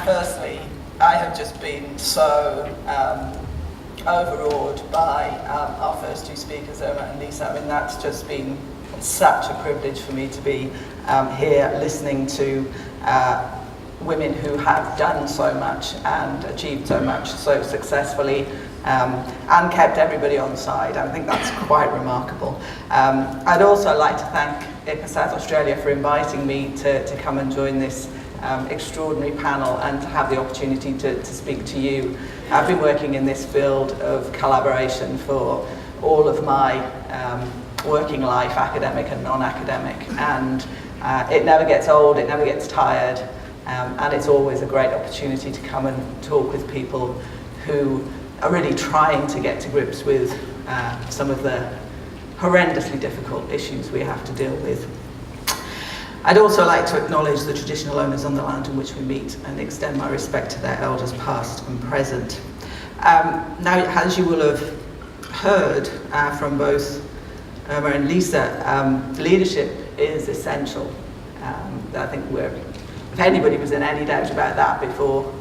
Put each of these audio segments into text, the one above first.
personally, I have just been so overawed by our first two speakers, Irma and Lisa. I mean, that's just been such a privilege for me to be here listening to women who have done so much and achieved so much so successfully and kept everybody on side. I think that's quite remarkable. I'd also like to thank IPA South Australia for inviting me to come and join this extraordinary panel and to have the opportunity to speak to you. I've been working in this field of collaboration for all of my working life, academic and non-academic, and it never gets old, it never gets tired, and it's always a great opportunity to come and talk with people who are really trying to get to grips with some of the horrendously difficult issues we have to deal with. I'd also like to acknowledge the traditional owners on the land in which we meet and extend my respect to their elders past and present. Now, as you will have heard from both Irma and Lisa, leadership is essential. I think if anybody was in any doubt about that before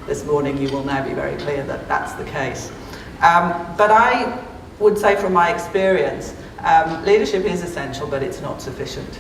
this morning, you will now be very clear that that's the case. But I would say from my experience, leadership is essential, but it's not sufficient.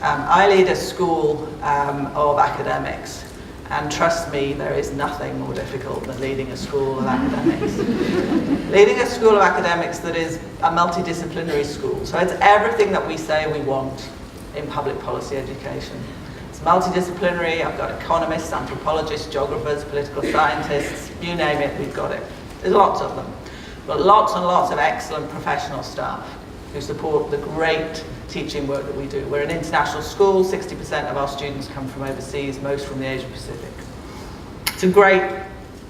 I lead a school of academics, and trust me, there is nothing more difficult than leading a school of academics. Leading a school of academics that is a multidisciplinary school, so it's everything that we say we want in public policy education. It's multidisciplinary. I've got economists, anthropologists, geographers, political scientists, you name it, we've got it. There's lots of them, but lots and lots of excellent professional staff who support the great teaching work that we do. We're an international school, 60% of our students come from overseas, most from the Asia Pacific. It's a great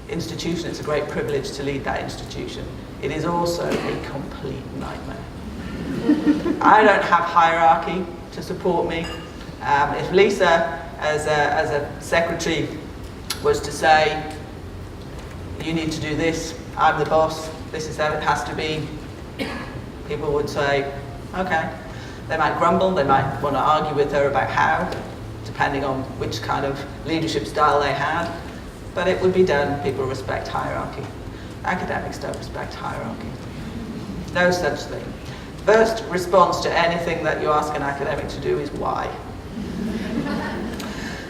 institution, it's a great privilege to lead that institution. It is also a complete nightmare. I don't have hierarchy to support me. If Lisa, as a secretary, was to say, you need to do this, I'm the boss, this is how it has to be, people would say, okay. They might grumble, they might want to argue with her about how, depending on which kind of leadership style they had, but it would be done. People respect hierarchy. Academics don't respect hierarchy. No such thing. First response to anything that you ask an academic to do is why.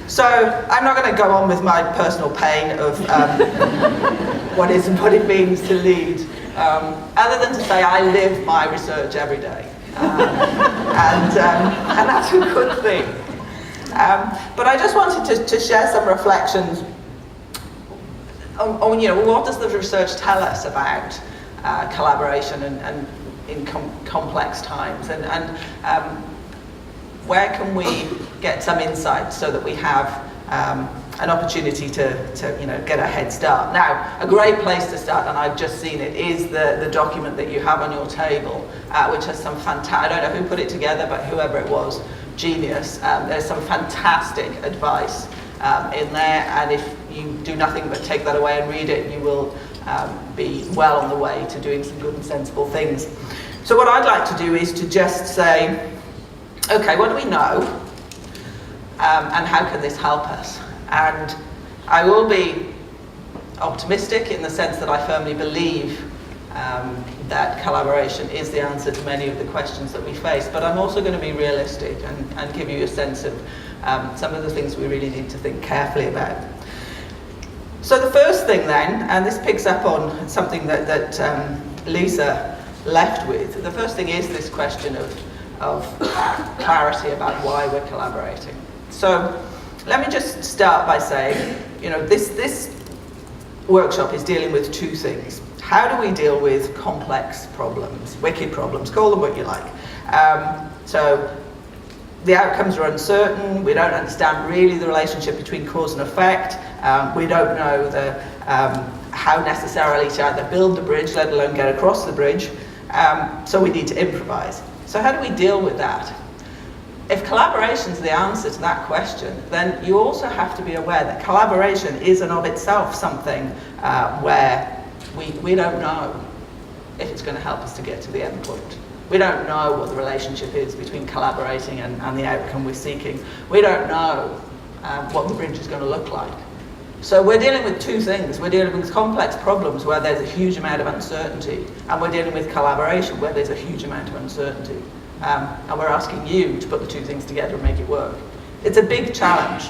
So I'm not going to go on with my personal pain of what it means to lead, other than to say I live my research every day. And that's a good thing. But I just wanted to share some reflections on what does the research tell us about collaboration and in complex times, and where can we get some insight so that we have an opportunity to get a head start. Now, a great place to start, and I've just seen it, is the document that you have on your table, which has some fantastic, I don't know who put it together, but whoever it was, genius. There's some fantastic advice in there, and if you do nothing but take that away and read it, you will be well on the way to doing some good and sensible things. So what I'd like to do is to just say, okay, what do we know? And how can this help us? And I will be optimistic in the sense that I firmly believe that collaboration is the answer to many of the questions that we face, but I'm also going to be realistic and give you a sense of some of the things we really need to think carefully about. So the first thing then, and this picks up on something that Lisa left with, the first thing is this question of clarity about why we're collaborating. So let me just start by saying, this workshop is dealing with two things. How do we deal with complex problems, wicked problems, call them what you like. So the outcomes are uncertain, we don't understand really the relationship between cause and effect, we don't know how necessarily to either build the bridge, let alone get across the bridge, so we need to improvise. So how do we deal with that? If collaboration is the answer to that question, then you also have to be aware that collaboration is in of itself something where we don't know if it's going to help us to get to the end point. We don't know what the relationship is between collaborating and the outcome we're seeking. We don't know what the bridge is going to look like. So we're dealing with two things. We're dealing with complex problems where there's a huge amount of uncertainty, and we're dealing with collaboration where there's a huge amount of uncertainty. And we're asking you to put the two things together and make it work. It's a big challenge.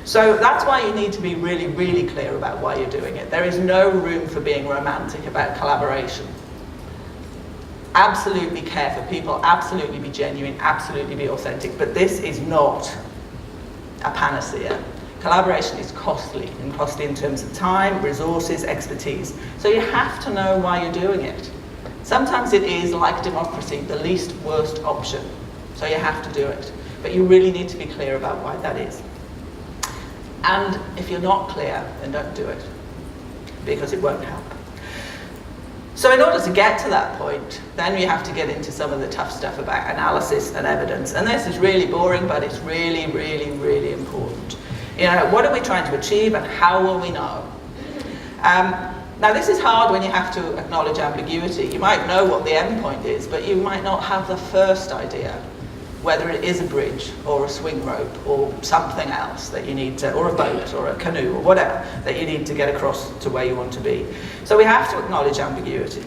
So that's why you need to be really, really clear about why you're doing it. There is no room for being romantic about collaboration. Absolutely care for people, absolutely be genuine, absolutely be authentic, but this is not a panacea. Collaboration is costly, and costly in terms of time, resources, expertise. So you have to know why you're doing it. Sometimes it is, like democracy, the least worst option. So you have to do it. But you really need to be clear about why that is. And if you're not clear, then don't do it, because it won't help. So in order to get to that point, then we have to get into some of the tough stuff about analysis and evidence. And this is really boring, but it's really, really, really important. You know, what are we trying to achieve and how will we know? Now this is hard when you have to acknowledge ambiguity. You might know what the end point is, but you might not have the first idea, whether it is a bridge or a swing rope or something else that you need to, or a boat or a canoe or whatever, that you need to get across to where you want to be. So we have to acknowledge ambiguity.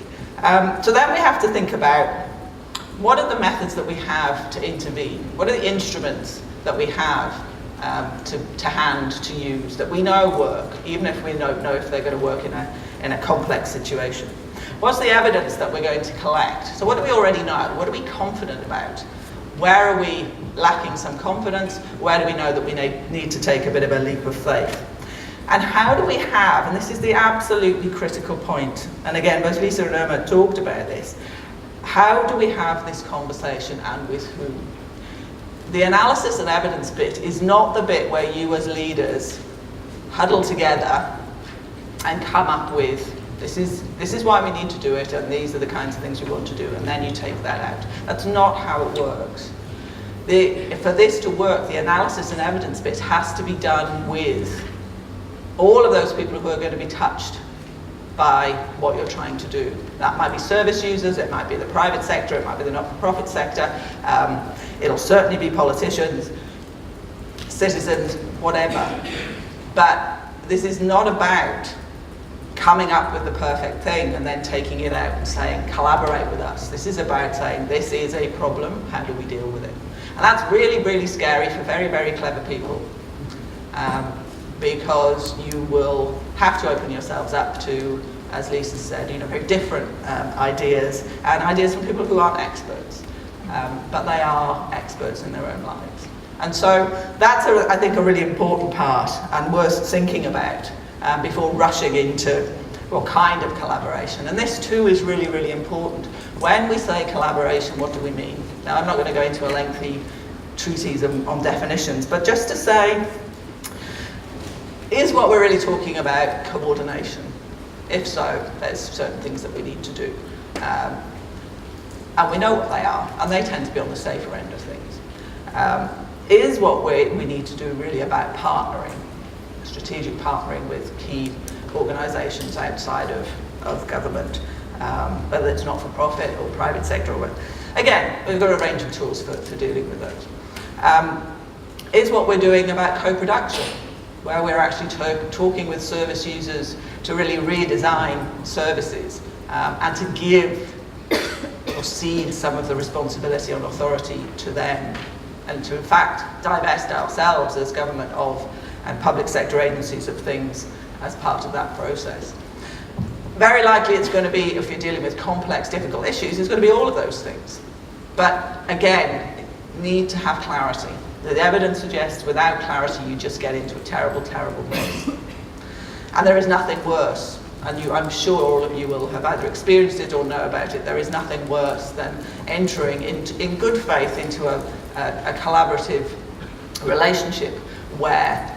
So then we have to think about what are the methods that we have to intervene? What are the instruments that we have to hand, to use, that we know work, even if we don't know if they're going to work in a complex situation? What's the evidence that we're going to collect? So what do we already know? What are we confident about? Where are we lacking some confidence? Where do we know that we need to take a bit of a leap of faith? And how do we have, and this is the absolutely critical point, and again, both Lisa and Irma talked about this, how do we have this conversation and with whom? The analysis and evidence bit is not the bit where you as leaders huddle together and come up with, this is why we need to do it, and these are the kinds of things we want to do, and then you take that out. That's not how it works. For this to work, the analysis and evidence bit has to be done with all of those people who are going to be touched by what you're trying to do. That might be service users, it might be the private sector, it might be the not-for-profit sector, it'll certainly be politicians, citizens, whatever. But this is not about coming up with the perfect thing and then taking it out and saying, collaborate with us. This is about saying, this is a problem, how do we deal with it? And that's really, really scary for very, very clever people, because you will have to open yourselves up to, as Lisa said, very different ideas, and ideas from people who aren't experts, but they are experts in their own lives. And so that's, I think, a really important part and worth thinking about before rushing into what kind of collaboration. And this too is really, really important. When we say collaboration, what do we mean? Now, I'm not going to go into a lengthy treatise on definitions, but just to say, is what we're really talking about coordination? If so, there's certain things that we need to do. And we know what they are, and they tend to be on the safer end of things. Is what we need to do really about partnering, strategic partnering with key organisations outside of government, whether it's not-for-profit or private sector. Again, we've got a range of tools for dealing with those. Is what we're doing about co-production, where we're actually talking with service users to really redesign services and to give or cede some of the responsibility and authority to them, and to in fact divest ourselves as government and public sector agencies of things as part of that process. Very likely it's going to be, if you're dealing with complex, difficult issues, it's going to be all of those things. But again, need to have clarity. The evidence suggests without clarity you just get into a terrible, terrible mess. And there is nothing worse, and I'm sure all of you will have either experienced it or know about it, there is nothing worse than entering in good faith into a collaborative relationship where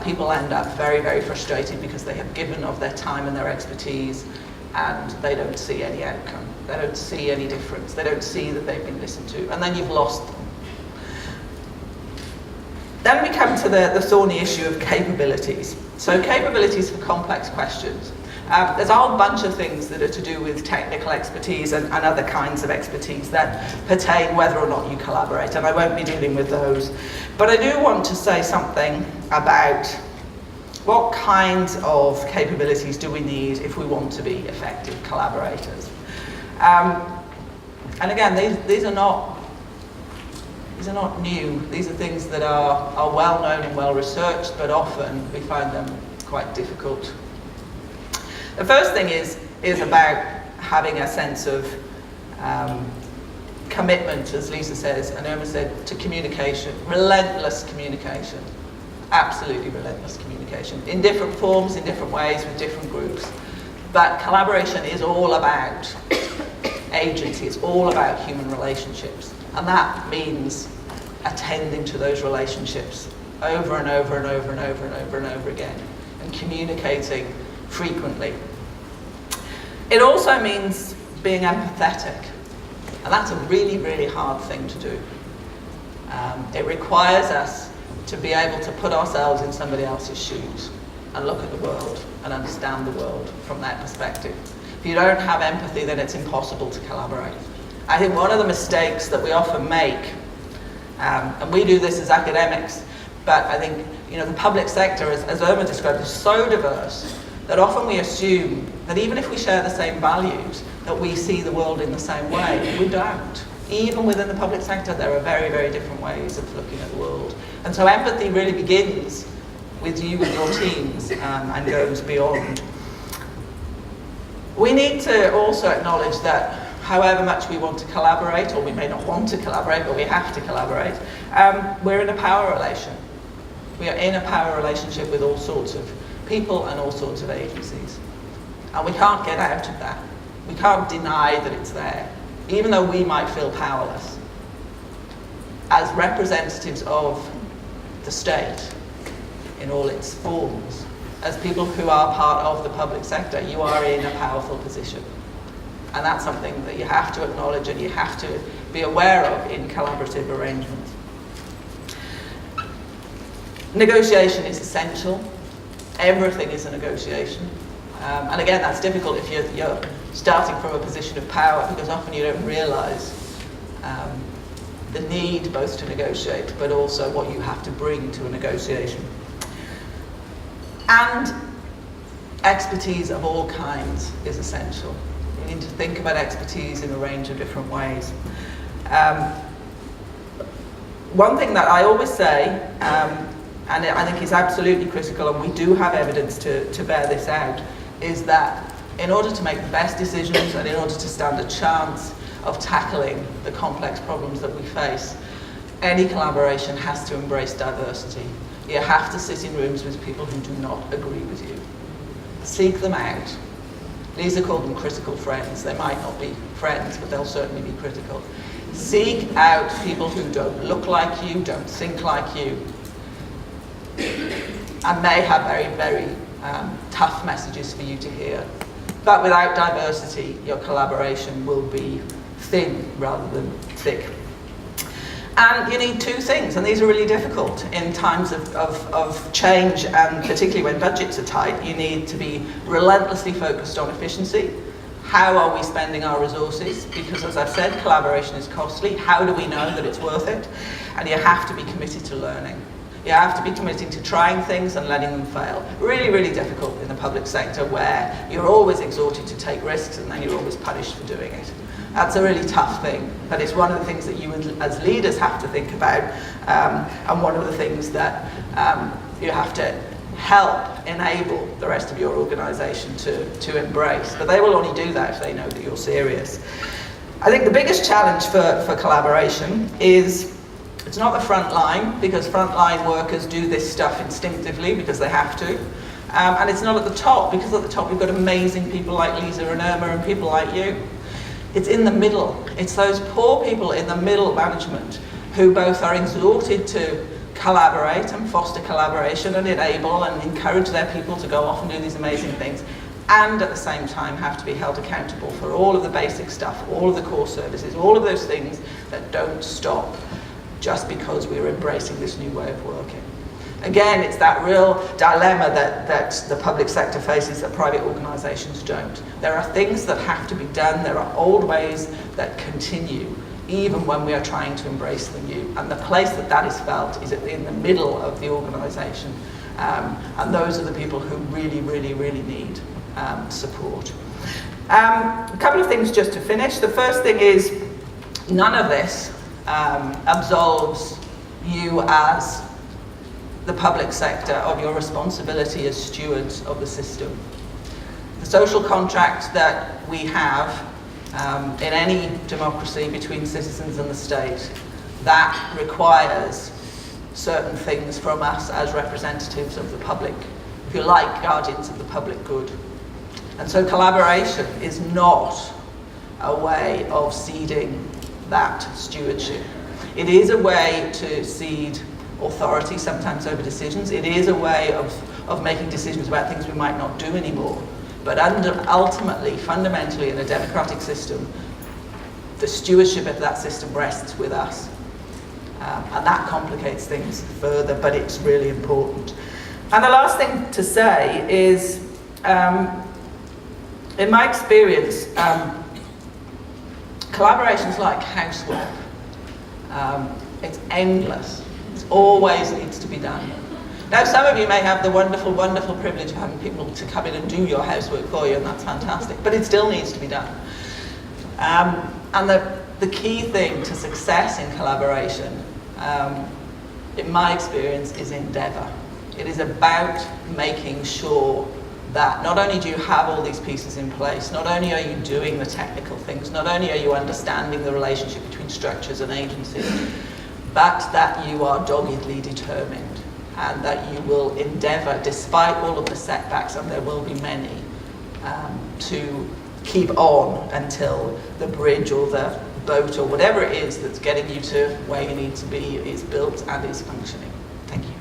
people end up very, very frustrated because they have given of their time and their expertise and they don't see any outcome. They don't see any difference. They don't see that they've been listened to, and then you've lost them. Then we come to the thorny issue of capabilities. So capabilities for complex questions. There's a whole bunch of things that are to do with technical expertise and other kinds of expertise that pertain whether or not you collaborate, and I won't be dealing with those. But I do want to say something about what kinds of capabilities do we need if we want to be effective collaborators? And again, these are not new. These are things that are well known and well researched, but often we find them quite difficult. The first thing is about having a sense of commitment, as Lisa says, and Irma said, to communication, relentless communication, absolutely relentless communication, in different forms, in different ways, with different groups. But collaboration is all about agency, it's all about human relationships. And that means attending to those relationships over and over and over and over and over and over again, and communicating frequently. It also means being empathetic, and that's a really, really hard thing to do. It requires us to be able to put ourselves in somebody else's shoes and look at the world and understand the world from that perspective. If you don't have empathy, then it's impossible to collaborate. I think one of the mistakes that we often make, and we do this as academics, but I think the public sector, as Irma described, is so diverse that often we assume that even if we share the same values, that we see the world in the same way. We don't. Even within the public sector, there are very, very different ways of looking at the world. And so empathy really begins with you and your teams and goes beyond. We need to also acknowledge that however much we want to collaborate, or we may not want to collaborate, but we have to collaborate, we're in a power relation. We are in a power relationship with all sorts of people and all sorts of agencies. And we can't get out of that. We can't deny that it's there, even though we might feel powerless. As representatives of the state in all its forms, as people who are part of the public sector, you are in a powerful position. And that's something that you have to acknowledge and you have to be aware of in collaborative arrangements. Negotiation is essential. Everything is a negotiation. And again, that's difficult if you're starting from a position of power, because often you don't realise the need both to negotiate, but also what you have to bring to a negotiation. And expertise of all kinds is essential. You need to think about expertise in a range of different ways. One thing that I always say, and I think is absolutely critical, and we do have evidence to bear this out, is that in order to make the best decisions and in order to stand a chance of tackling the complex problems that we face, any collaboration has to embrace diversity. You have to sit in rooms with people who do not agree with you. Seek them out. Lisa called them critical friends. They might not be friends, but they'll certainly be critical. Seek out people who don't look like you, don't think like you, and may have very, very tough messages for you to hear. But without diversity, your collaboration will be thin rather than thick. And you need two things, and these are really difficult in times of change, and particularly when budgets are tight. You need to be relentlessly focused on efficiency. How are we spending our resources? Because as I've said, collaboration is costly. How do we know that it's worth it? And you have to be committed to learning. You have to be committing to trying things and letting them fail. Really, really difficult in the public sector, where you're always exhorted to take risks and then you're always punished for doing it. That's a really tough thing, but it's one of the things that you as leaders have to think about, and one of the things that you have to help enable the rest of your organisation to embrace. But they will only do that if they know that you're serious. I think the biggest challenge for collaboration is, it's not the front line, because frontline workers do this stuff instinctively because they have to. And it's not at the top, because at the top you've got amazing people like Lisa and Irma and people like you. It's in the middle. It's those poor people in the middle management who both are exhorted to collaborate and foster collaboration and enable and encourage their people to go off and do these amazing things, and at the same time have to be held accountable for all of the basic stuff, all of the core services, all of those things that don't stop just because we're embracing this new way of working. Again, it's that real dilemma that the public sector faces that private organisations don't. There are things that have to be done, there are old ways that continue, even when we are trying to embrace the new. And the place that is felt is in the middle of the organisation. And those are the people who really, really, really need support. A couple of things just to finish. The first thing is, none of this absolves you as the public sector of your responsibility as stewards of the system. The social contract that we have in any democracy between citizens and the state, that requires certain things from us as representatives of the public, if you like, guardians of the public good. And so collaboration is not a way of ceding that stewardship. It is a way to cede authority, sometimes over decisions. It is a way of making decisions about things we might not do anymore. But ultimately, fundamentally, in a democratic system, the stewardship of that system rests with us. And that complicates things further, but it's really important. And the last thing to say is, in my experience, collaboration's like housework. It's endless. It always needs to be done. Now, some of you may have the wonderful, wonderful privilege of having people to come in and do your housework for you, and that's fantastic, but it still needs to be done. And the key thing to success in collaboration, in my experience, is endeavour. It is about making sure that not only do you have all these pieces in place, not only are you doing the technical things, not only are you understanding the relationship between structures and agencies, but that you are doggedly determined and that you will endeavour, despite all of the setbacks, and there will be many, to keep on until the bridge or the boat or whatever it is that's getting you to where you need to be is built and is functioning. Thank you.